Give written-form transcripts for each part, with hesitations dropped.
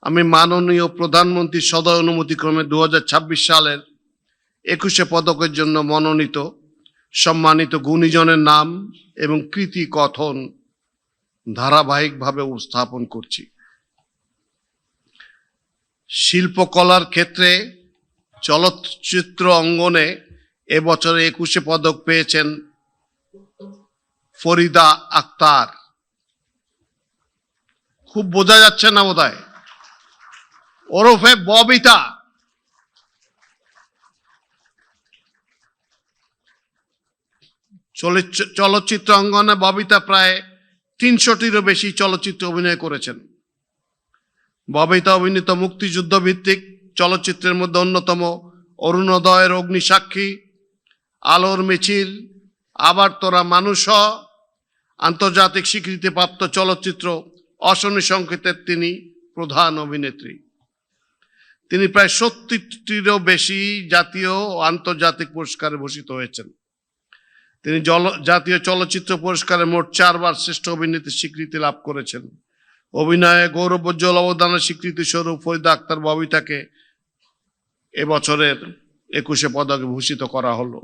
আমি মাননীয় প্রধানমন্ত্রীর সদয় অনুমতিক্রমে 2026 সালের 21শে পদকের জন্য মনোনীত সম্মানিত গুণীজনের নাম এবং কৃতি কথন ধারাবাহিকভাবে উপস্থাপন করছি। শিল্পকলার ক্ষেত্রে চলচ্চিত্র অঙ্গনে এবছরে 21শে পদক পেয়েছেন ফরিদা আক্তার। খুব বোঝা যাচ্ছে না বোধহয়, ওরফে ববিতা। চলচ্চিত্র অঙ্গনে ববিতা প্রায় 300টিরও বেশি চলচ্চিত্র অভিনয় করেছেন। ববিতা অভিনীত মুক্তিযুদ্ধ ভিত্তিক চলচ্চিত্রের মধ্যে অন্যতম অরুণোদয়ের অগ্নিসাক্ষী, আলোর মিছিল, আবার তোরা মানুষ, আন্তর্জাতিক স্বীকৃতিপ্রাপ্ত চলচ্চিত্র অশনি সংকেতের তিনি প্রধান অভিনেত্রী। তিনি প্রায় 70টিরও বেশি জাতীয় ও আন্তর্জাতিক পুরস্কারে ভূষিত হয়েছেন। তিনি জাতীয় চলচ্চিত্র পুরস্কারে মোট 4বার শ্রেষ্ঠ অভিনেত্রীর স্বীকৃতি লাভ করেছেন। অভিনয়ে গৌরবোজ্জ্বল অবদানের স্বীকৃতি স্বরূপ ফরিদা আক্তার ববিতাকে এবছরের 21শে পদকে ভূষিত করা হলো।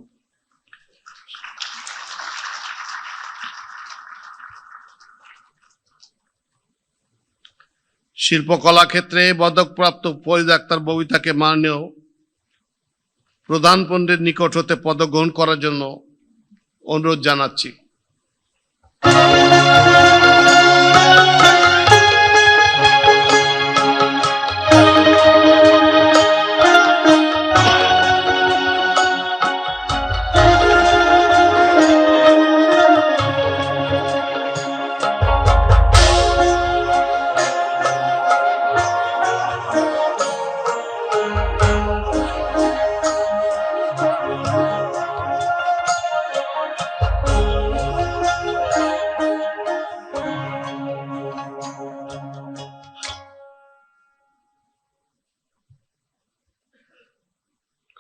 শিল্পকলা ক্ষেত্রে পদকপ্রাপ্ত ফরিদা আক্তার ববিতাকে মাননীয় প্রধান পণ্ডিতের নিকট হতে পদক গ্রহণ করার জন্য অনুরোধ জানাচ্ছি।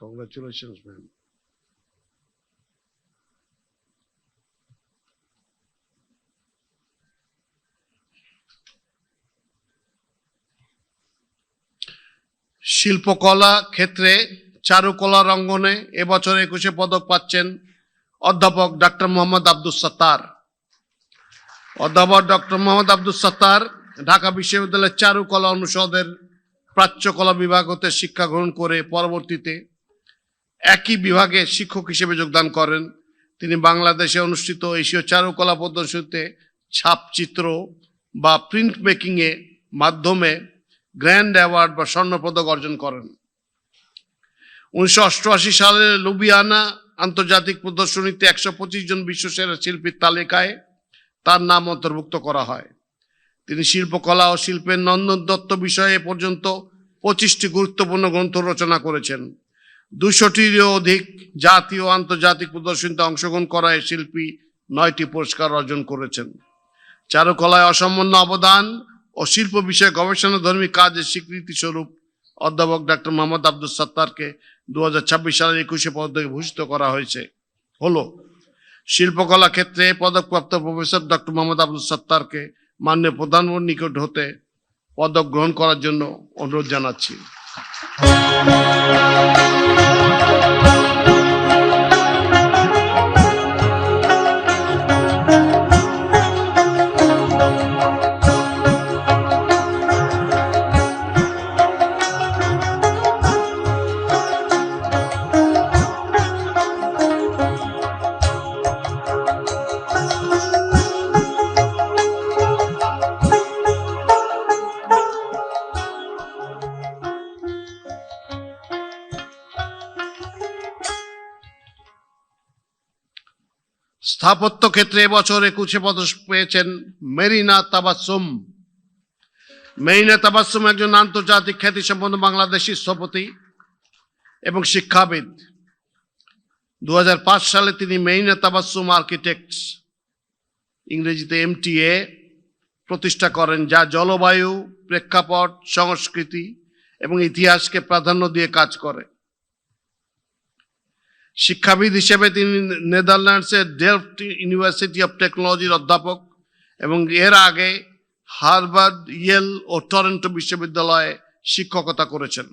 Congratulations, ma'am. শিল্পকলা ক্ষেত্রে চারুকলার অঙ্গনে এবছর 21শে পদক পাচ্ছেন অধ্যাপক ডক্টর মোহাম্মদ আব্দুস সাত্তার। অধ্যাপক ডক্টর মোহাম্মদ আব্দুস সাত্তার ঢাকা বিশ্ববিদ্যালয়ের চারুকলা অনুষদের প্রাচ্যকলা বিভাগ হতে শিক্ষা গ্রহণ করে পরবর্তীতে একই বিভাগে শিক্ষক হিসেবে যোগদান করেন। তিনি বাংলাদেশে অনুষ্ঠিত এশীয় চারুকলা প্রদর্শনীতে ছাপচিত্র বা প্রিন্ট মেকিং এর মাধ্যমে গ্র্যান্ড অ্যাওয়ার্ড বা স্বর্ণপদক অর্জন করেন। 1988 সালে লুবিয়ানা আন্তর্জাতিক প্রদর্শনীতে 125 জন বিশ্বসেরা শিল্পীর তালিকায় তার নাম অন্তর্ভুক্ত করা হয়। তিনি শিল্পকলা ও শিল্পের নন্দনতত্ত্ব বিষয়ে পর্যন্ত 25টি গুরুত্বপূর্ণ গ্রন্থ রচনা করেছেন। 200টিরও অধিক জাতীয় ও আন্তর্জাতিক প্রদর্শনীতে অংশগ্রহণ করায় শিল্পী 9টি পুরস্কার অর্জন করেছেন। চারুকলায় অসামান্য অবদান ও শিল্প বিষয়ে গবেষণাধর্মী কাজের স্বীকৃতি স্বরূপ অধ্যাপক ডক্টর মোহাম্মদ আব্দুস সাত্তারকে 2026 সালের 21শে পদকে ভূষিত করা হলো। শিল্পকলা ক্ষেত্রে পদকপ্রাপ্ত প্রফেসর ডক্টর মোহাম্মদ আব্দুস সাত্তারকে মাননীয় প্রধানমন্ত্রীর নিকট হতে পদক গ্রহণ করার জন্য অনুরোধ জানাচ্ছি। স্থাপত্য ক্ষেত্রে এবছর 21শে পদক পেয়েছেন মেরিনা তাবাসসুম। মেরিনা তাবাসসুম একজন আন্তর্জাতিক খ্যাতিসম্পন্ন বাংলাদেশী স্থপতি এবং শিক্ষাবিদ। 2005 সালে তিনি মেরিনা তাবাসসুম আর্কিটেক্টস, ইংরেজিতে MTA, প্রতিষ্ঠা করেন, যা জলবায়ু, প্রেক্ষাপট, সংস্কৃতি এবং ইতিহাসকে প্রাধান্য দিয়ে কাজ করে। শিক্ষাবিদ হিসেবে তিনি নেদারল্যান্ডসের ডেলফট ইউনিভার্সিটি অফ টেকনোলজির অধ্যাপক এবং এর আগে হার্ভার্ড, ইয়েল ও টরন্টো বিশ্ববিদ্যালয়ে শিক্ষকতা করেছেন।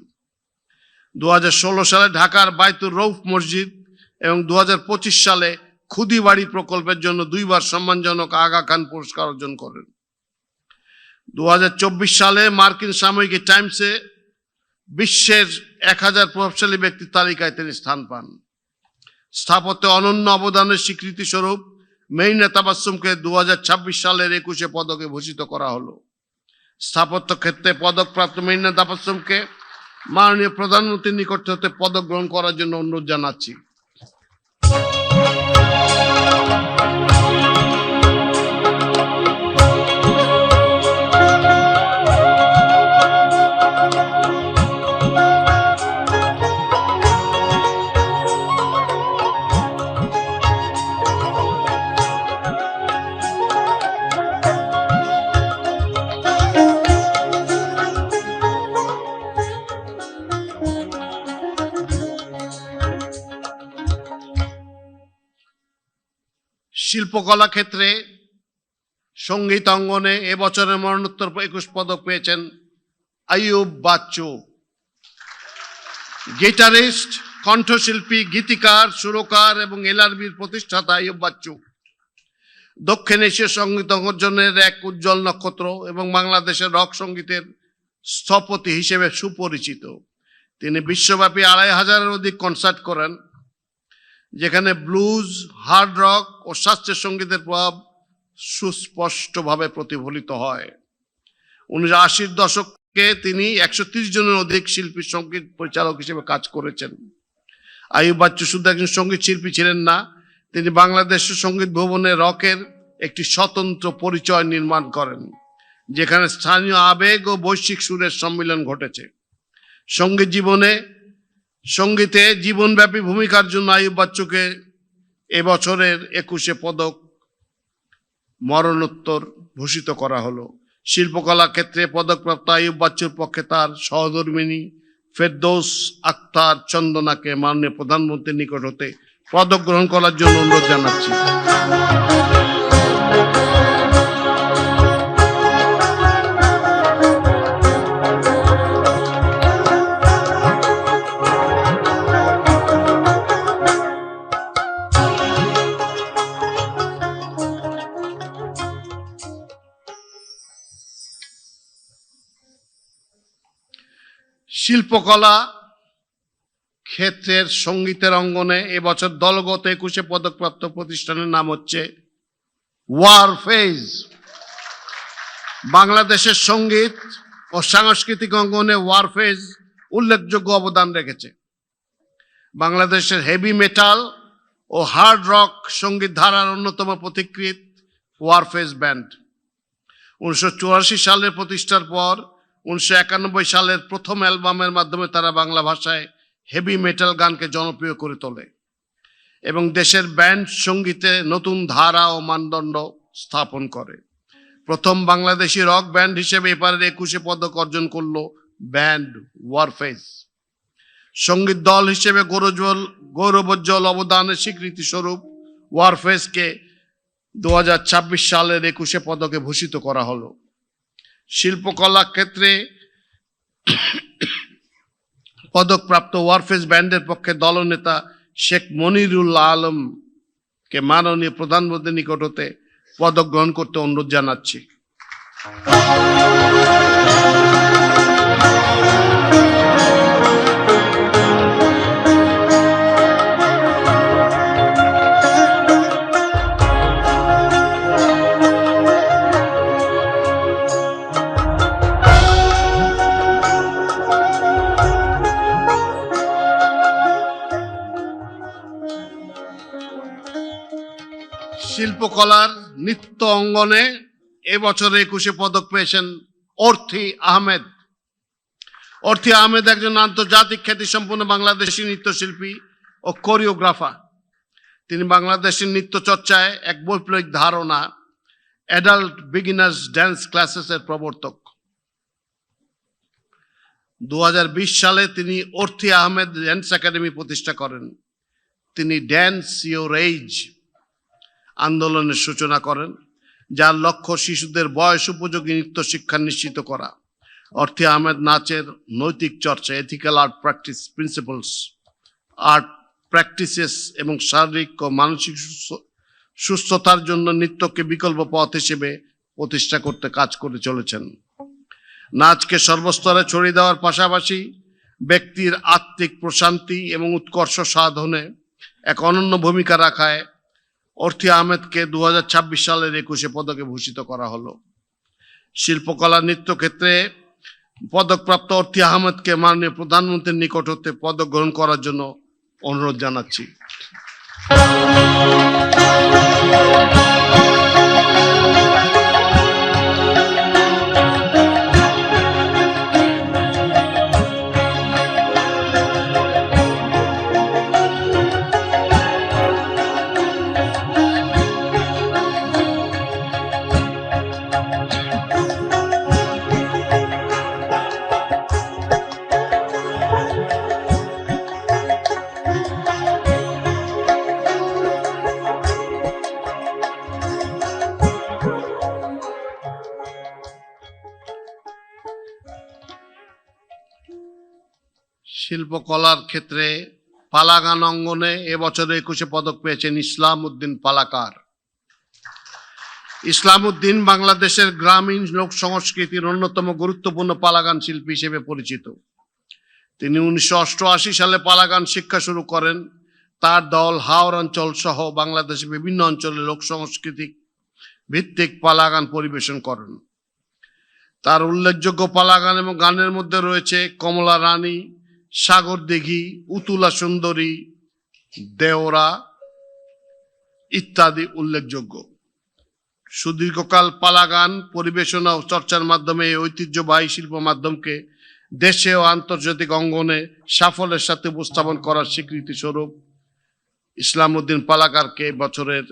2016 সালে ঢাকার বায়তুর রৌফ মসজিদ এবং 2025 সালে খুদিবাড়ি প্রকল্পের জন্য 2 বার সম্মানজনক আগা খান পুরস্কার অর্জন করেন। 2024 সালে মার্কিন সাময়িকী টাইমসে বিশ্বের 1000 প্রভাবশালী ব্যক্তির তালিকায় তিনি স্থান পান। স্থাপত্যে অনন্য অবদানের স্বীকৃতি স্বরূপ মেইনা তাবাসসুমকে 2026 সালের 21শে পদকে ভূষিত করা হলো। স্থাপত্য ক্ষেত্রে পদকপ্রাপ্ত মেইনা তাবাসসুমকে মাননীয় প্রধানমন্ত্রীর নিকট হতে পদক গ্রহণ করার জন্য অনুরোধ জানাচ্ছি। শিল্পকলা ক্ষেত্রে সঙ্গীত অঙ্গনে এবছরের মরণোত্তর 21 পদক পেয়েছেন আইয়ুব বাচ্চু। গিটারিস্ট, কণ্ঠশিল্পী, গীতিকার, সুরকার এবং এলআরবির প্রতিষ্ঠাতা আইয়ুব বাচ্চু দক্ষিণ এশীয় সঙ্গীত অঙ্গনের এক উজ্জ্বল নক্ষত্র এবং বাংলাদেশের রক সঙ্গীতের স্থপতি হিসেবে সুপরিচিত। তিনি বিশ্বব্যাপী 2500-এর অধিক কনসার্ট করেন, যেখানে ব্লুজ, হার্ড রক ও শাস্ত্রীয় সঙ্গীতের প্রভাব সুস্পষ্টভাবে প্রতিফলিত হয়। 1980-র দশকে তিনি 130 জনের অধিক শিল্পী সঙ্গীত পরিচালক হিসেবে কাজ করেছেন। আইয়ুব বাচ্চু শুধু একজন সঙ্গীত শিল্পী ছিলেন না, তিনি বাংলাদেশের সঙ্গীত ভবনে রকের একটি স্বতন্ত্র পরিচয় নির্মাণ করেন, যেখানে স্থানীয় আবেগ ও বৈশ্বিক সুরের সম্মিলন ঘটেছে। সঙ্গীতে জীবনব্যাপী ভূমিকার জন্য আইয়ুব বাচ্চুকে এবছরের 21শে পদক মরণোত্তর ভূষিত করা হলো। শিল্পকলা ক্ষেত্রে পদকপ্রাপ্ত আইয়ুব বাচ্চুর পক্ষে তার সহধর্মিণী ফেরদৌস আক্তার চন্দনাকে মাননীয় প্রধানমন্ত্রীর নিকট হতে পদক গ্রহণ করার জন্য অনুরোধ জানাচ্ছি। শিল্পকলা ক্ষেত্রের সঙ্গীতের অঙ্গনে এবছর দলগত 21শে পদকপ্রাপ্ত প্রতিষ্ঠানের নাম হচ্ছে ওয়ারফেজ। বাংলাদেশের সঙ্গীত ও সাংস্কৃতিক অঙ্গনে ওয়ারফেজ উল্লেখযোগ্য অবদান রেখেছে। বাংলাদেশের হেভি মেটাল ও হার্ড রক সঙ্গীত ধারার অন্যতম পথিকৃৎ ওয়ারফেজ ব্যান্ড। 1984 সালের প্রতিষ্ঠার পর 1991 সালের প্রথম অ্যালবামের মাধ্যমে তারা বাংলা ভাষায় হেভি মেটাল গানকে জনপ্রিয় করে তোলে এবং দেশের ব্যান্ড সঙ্গীতে নতুন ধারা ও মানদণ্ড স্থাপন করে। প্রথম বাংলাদেশি রক ব্যান্ড হিসেবে এবারের 21শে পদক অর্জন করল ব্যান্ড ওয়ারফেজ। সঙ্গীত দল হিসেবে গৌরবোজ্জ্বল অবদানের স্বীকৃতি স্বরূপ ওয়ারফেজকে 2026 সালের 21শে পদকে ভূষিত করা হলো। শিল্পকলা ক্ষেত্রে পদকপ্রাপ্ত ওয়ারফেজ ব্যান্ডের পক্ষে দলনেতা শেখ মনিরুল আলমকে মাননীয় প্রধানমন্ত্রীর নিকট হতে পদক গ্রহণ করতে অনুরোধ জানাচ্ছি। শিল্পকলার নৃত্য অঙ্গনে এবছর 21শে পদক পেয়েছেন অর্থী আহমেদ। অর্থী আহমেদ একজন আন্তর্জাতিক খ্যাতিসম্পন্ন বাংলাদেশি নৃত্যশিল্পী ও কোরিওগ্রাফার। তিনি বাংলাদেশের নৃত্য চর্চায় এক বৈপ্লবিক ধারণা অ্যাডাল্ট বিগিনার্স ড্যান্স ক্লাসেসের প্রবর্তক। 2020 সালে তিনি অর্থী আহমেদ ড্যান্স একাডেমি প্রতিষ্ঠা করেন। তিনি ড্যান্স ইওর এজ আন্দোলনের সূচনা করেন, যার লক্ষ্য শিশুদের বয়স উপযোগী নৃত্য শিক্ষা নিশ্চিত করা। অর্থী আহমেদ নাচের নৈতিক চর্চা, ethical art practice principles, art practices এবং শারীরিক ও মানসিক সুস্থতার জন্য নৃত্যকে বিকল্প পথ হিসেবে প্রতিষ্ঠা করতে কাজ করে চলেছেন। নাচকে সর্বস্তরে ছড়িয়ে দেওয়ার পাশাপাশি ব্যক্তির আত্মিক প্রশান্তি এবং উৎকর্ষ সাধনে এক অনন্য ভূমিকা রাখায় অর্থী আহমেদকে 2026 সালের 21শে পদকে ভূষিত করা হলো। শিল্পকলা নৃত্য ক্ষেত্রে পদকপ্রাপ্ত অর্থী আহমেদকে মাননীয় প্রধানমন্ত্রীর নিকট হতে পদক গ্রহণ করার জন্য অনুরোধ জানাচ্ছি। শিল্পকলার ক্ষেত্রে পালা গান অঙ্গনে এবছরে 21শে পদক পেয়েছেন ইসলাম উদ্দিন পালাকার। ইসলাম উদ্দিন বাংলাদেশের গ্রামীণ লোক সংস্কৃতির অন্যতম গুরুত্বপূর্ণ পালাগান শিল্পী হিসেবে পরিচিত। তিনি 1988 সালে পালাগান শিক্ষা শুরু করেন। তার দল হাওর অঞ্চল সহ বাংলাদেশের বিভিন্ন অঞ্চলে লোক সাংস্কৃতিক ভিত্তিক পালাগান পরিবেশন করেন। তার উল্লেখযোগ্য পালাগান এবং গানের মধ্যে রয়েছে কমলা রানী, সাগর দিঘি, উতুলা সুন্দরী, দেওরা ইত্যাদি উল্লেখযোগ্য। সুদীর্ঘকাল পালাগান পরিবেশনা ও চর্চার মাধ্যমে এই ঐতিহ্যবাহী শিল্প মাধ্যমকে দেশে ও আন্তর্জাতিক অঙ্গনে সাফল্যের সাথে উপস্থাপন করার স্বীকৃতি স্বরূপ ইসলাম উদ্দিন পালাকারকে বছরের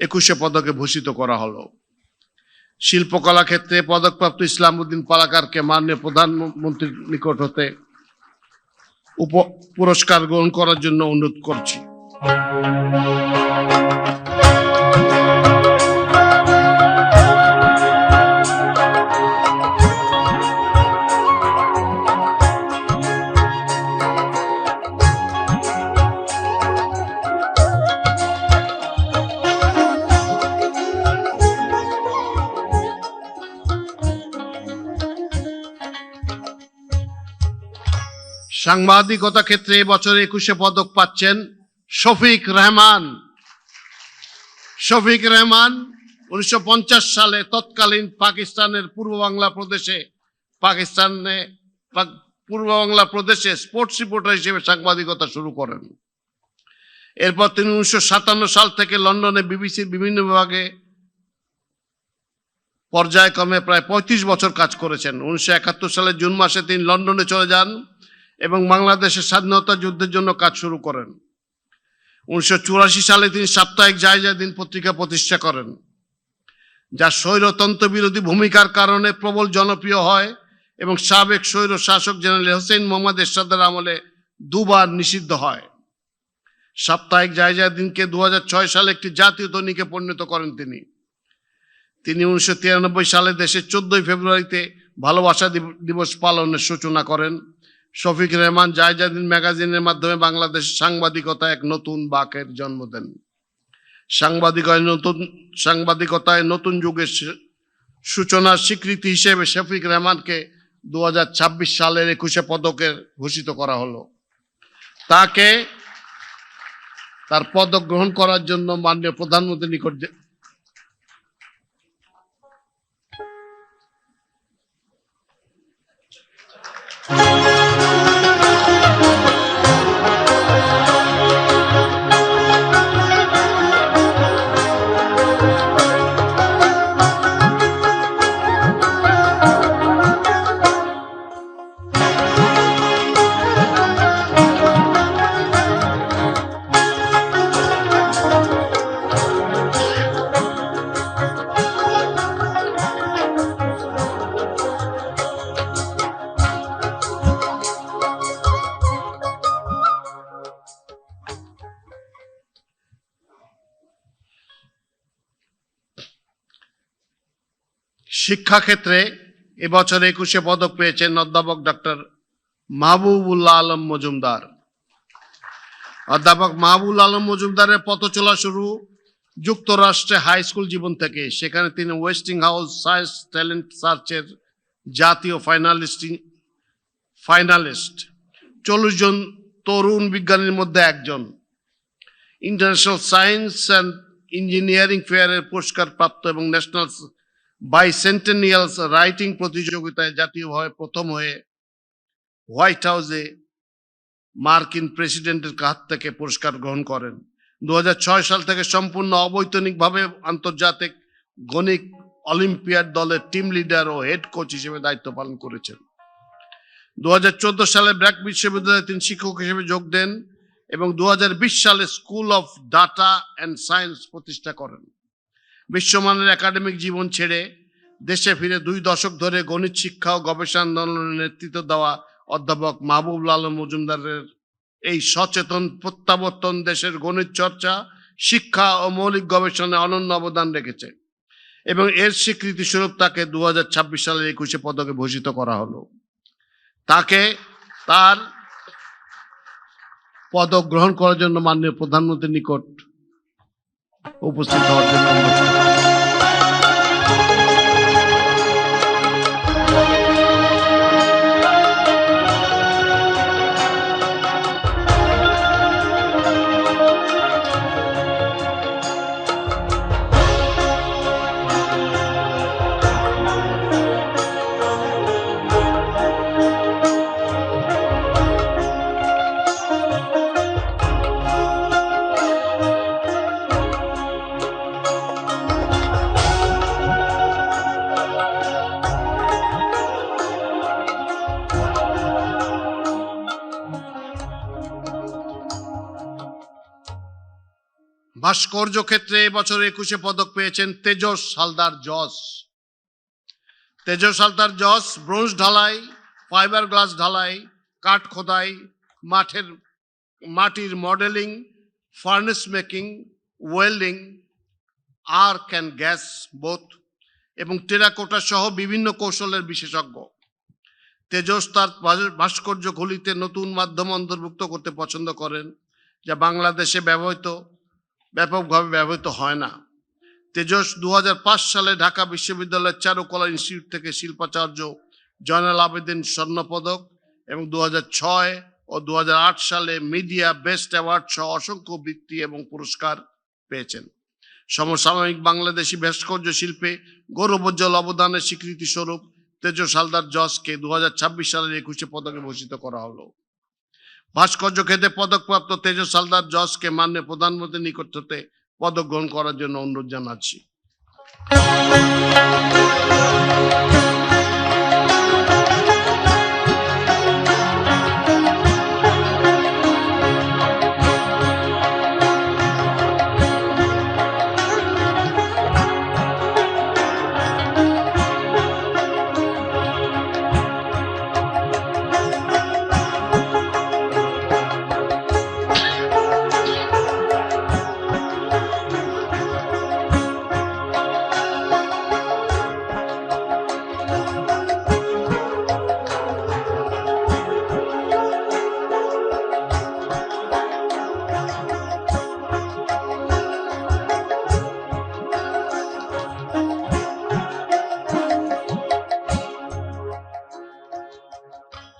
21শে পদকে ভূষিত করা হলো। শিল্পকলা ক্ষেত্রে পদকপ্রাপ্ত ইসলাম উদ্দিন পালাকারকে মাননীয় প্রধানমন্ত্রীর নিকট হতে পুরস্কার গ্রহণ করার জন্য অনুরোধ করছি। সাংবাদিকতা ক্ষেত্রে এবছর 21শে পদক পাচ্ছেন শফিক রেহমান। শফিক রেহমান 1950 সালে তৎকালীন পাকিস্তানের পূর্ব বাংলা প্রদেশে স্পোর্টস রিপোর্টার হিসেবে সাংবাদিকতা শুরু করেন। এরপর তিনি 1957 সাল থেকে লন্ডনে বিবিসির বিভিন্ন বিভাগে পর্যায়ক্রমে প্রায় 35 বছর কাজ করেছেন। 1971 সালের জুন মাসে তিনি লন্ডনে চলে যান এবং বাংলাদেশের স্বাধীনতা যুদ্ধের জন্য কাজ শুরু করেন। 1984 সালে তিনি সাপ্তাহিক জায়জা দিন পত্রিকা প্রতিষ্ঠা করেন, যা স্বৈরতন্ত্র বিরোধী ভূমিকার কারণে প্রবল জনপ্রিয় হয় এবং সাবেক স্বৈর শাসক জেনারেল হোসেন মোহাম্মদ এরশাদের আমলে দুবার নিষিদ্ধ হয়। সাপ্তাহিক জায়জা দিনকে 2006 সালে একটি জাতীয় দৈনিকে পরিণত করেন তিনি। 1993 সালে দেশে 14 ফেব্রুয়ারিতে ভালোবাসা দিবস পালনের সূচনা করেন। শফিক রেহমান জায়জা দিন ম্যাগাজিনের মাধ্যমে বাংলাদেশের সাংবাদিকতা এক নতুন বাঁকের জন্ম দেন। সাংবাদিকতায় নতুন যুগের সূচনার স্বীকৃতি হিসেবে শফিক রেহমানকে 2026 সালের 21শে পদকে ভূষিত করা হলো। তাকে তার পদক গ্রহণ করার জন্য মাননীয় প্রধানমন্ত্রীর নিকট শিক্ষাক্ষেত্রে এবছর 21 পদক পেয়েছেন অধ্যাপক ডক্টর মাহবুবুল্লাহ আলম মজুমদার। অধ্যাপক মাহবুবুল আলম মজুমদারের পথ চলা শুরু যুক্তরাষ্ট্রে হাই স্কুল জীবন থেকে। সেখানে তিনি ওয়েস্টিংহাউস সায়েন্স ট্যালেন্ট সার্চের জাতীয় ফাইনালিস্ট 40 জন তরুণ বিজ্ঞানীর মধ্যে একজন। ইন্টারন্যাশনাল সায়েন্স অ্যান্ড ইঞ্জিনিয়ারিং ফেয়ারের পুরস্কার প্রাপ্ত এবং ন্যাশনাল বাইসেন্টেনিয়ালস রাইটিং প্রতিযোগিতায় জাতীয়ভাবে প্রথম হয়ে হোয়াইট হাউসে মার্কিন প্রেসিডেন্টের কাছ থেকে পুরস্কার গ্রহণ করেন। 2006 সাল থেকে সম্পূর্ণ অবৈতনিকভাবে আন্তর্জাতিক গণিত অলিম্পিয়াড দলের টিম লিডার ও হেড কোচ হিসেবে দায়িত্ব পালন করেছেন। 2014 সালে ব্র্যাক বিশ্ববিদ্যালয়ে তিনি শিক্ষক হিসেবে যোগ দেন এবং 2020 সালে school of data and science প্রতিষ্ঠা করেন। বিশ্বমানের একাডেমিক জীবন ছেড়ে দেশে ফিরে 2 দশক ধরে গণিত শিক্ষা ও গবেষণা আন্দোলনের নেতৃত্ব দেওয়া অধ্যাপক মাহবুবুল আলম মজুমদারের এই সচেতন প্রত্যাবর্তন দেশের গণিত চর্চা, শিক্ষা ও মৌলিক গবেষণায় অনন্য অবদান রেখেছে এবং এর স্বীকৃতি স্বরূপ তাকে 2026 সালের 21 পদকে ভূষিত করা হলো। তাকে তার পদক গ্রহণ করার জন্য মাননীয় প্রধানমন্ত্রীর নিকট উপস্থিত হওয়ার জন্য অনুরোধ করি। ভাস্কর্য ক্ষেত্রে এবছর 21 পদক পেয়েছেন তেজস হালদার জস। তেজস হালদার জস ব্রোঞ্জ ঢালাই, ফাইবার গ্লাস ঢালাই, কাঠ খোদাই, মাটির modelling, furnace making, welding, arc and gas both এবং টেরাকোটা সহ বিভিন্ন কৌশলের বিশেষজ্ঞ। তেজস তার ভাস্কর্যগুলিতে নতুন মাধ্যম অন্তর্ভুক্ত করতে পছন্দ করেন যা বাংলাদেশে ব্যাপকভাবে ব্যবহৃত হয় না। তেজস 2005 সালে ঢাকা বিশ্ববিদ্যালয়ের চারুকলা ইনস্টিটিউট থেকে শিল্পাচার্য জয়নাল আবেদিন স্বর্ণপদক এবং 2006 ও 2008 সালে মিডিয়া বেস্ট অ্যাওয়ার্ড সহ অসংখ্য বৃত্তি এবং পুরস্কার পেয়েছেন। সমসাময়িক বাংলাদেশি ভাস্কর্য শিল্পে গৌরবোজ্জ্বল অবদানের স্বীকৃতি স্বরূপ তেজস হালদার জসকে 2026 সালের 21 পদকে ভূষিত করা হলো। ভাস্কর্য ক্ষেত্রে পদকপ্রাপ্ত তেজস হালদার জসকে মাননীয় প্রধানমন্ত্রীর নিকট হতে পদক গ্রহণ করার জন্য অনুরোধ জানাচ্ছি।